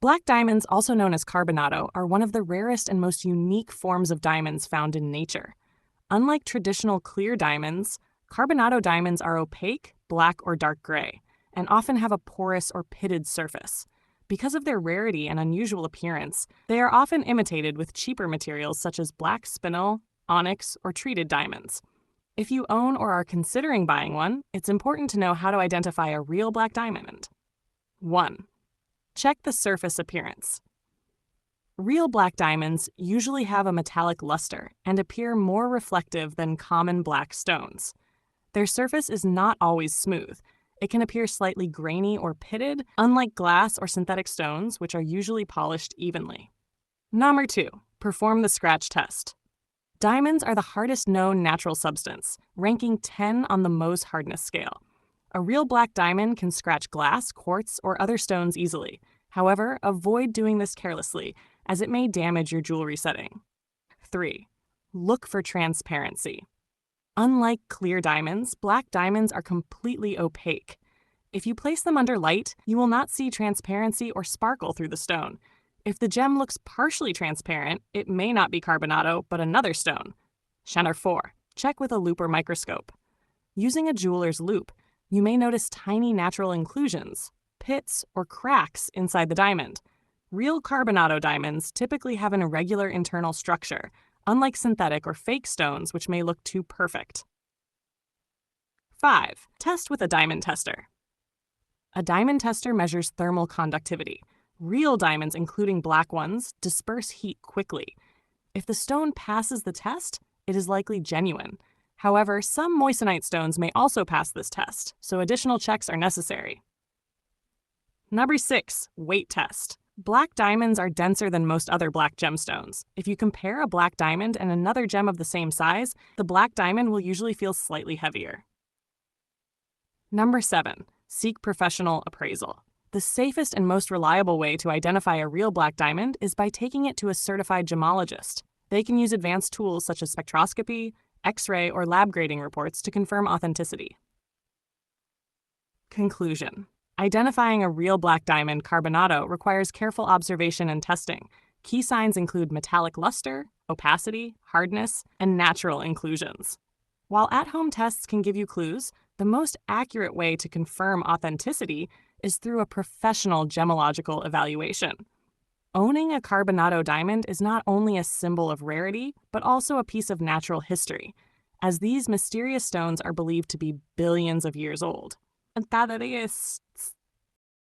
Black diamonds, also known as carbonado, are one of the rarest and most unique forms of diamonds found in nature. Unlike traditional clear diamonds, carbonado diamonds are opaque, black or dark gray, and often have a porous or pitted surface. Because of their rarity and unusual appearance, they are often imitated with cheaper materials such as black spinel, onyx, or treated diamonds. If you own or are considering buying one, it's important to know how to identify a real black diamond. 1. Check the surface appearance. Real black diamonds usually have a metallic luster and appear more reflective than common black stones. Their surface is not always smooth. It can appear slightly grainy or pitted, unlike glass or synthetic stones, which are usually polished evenly. Number 2. Perform the scratch test. Diamonds are the hardest known natural substance, ranking 10 on the Mohs hardness scale. A real black diamond can scratch glass, quartz, or other stones easily. However, avoid doing this carelessly, as it may damage your jewelry setting. 3. Look for transparency. Unlike clear diamonds, black diamonds are completely opaque. If you place them under light, you will not see transparency or sparkle through the stone. If the gem looks partially transparent, it may not be carbonado, but another stone. Number 4. Check with a loupe or microscope. Using a jeweler's loupe, you may notice tiny natural inclusions, pits, or cracks inside the diamond. Real carbonado diamonds typically have an irregular internal structure, unlike synthetic or fake stones which may look too perfect. 5. Test with a diamond tester. A diamond tester measures thermal conductivity. Real diamonds, including black ones, disperse heat quickly. If the stone passes the test, it is likely genuine. However, some moissanite stones may also pass this test, so additional checks are necessary. Number 6. Weight test. Black diamonds are denser than most other black gemstones. If you compare a black diamond and another gem of the same size, the black diamond will usually feel slightly heavier. Number 7. Seek professional appraisal. The safest and most reliable way to identify a real black diamond is by taking it to a certified gemologist. They can use advanced tools such as spectroscopy, X-ray, or lab grading reports to confirm authenticity. Conclusion. Identifying a real black diamond carbonado requires careful observation and testing. Key signs include metallic luster, opacity, hardness, and natural inclusions. While at-home tests can give you clues, the most accurate way to confirm authenticity is through a professional gemological evaluation. Owning a carbonado diamond is not only a symbol of rarity, but also a piece of natural history, as these mysterious stones are believed to be billions of years old. And that it is.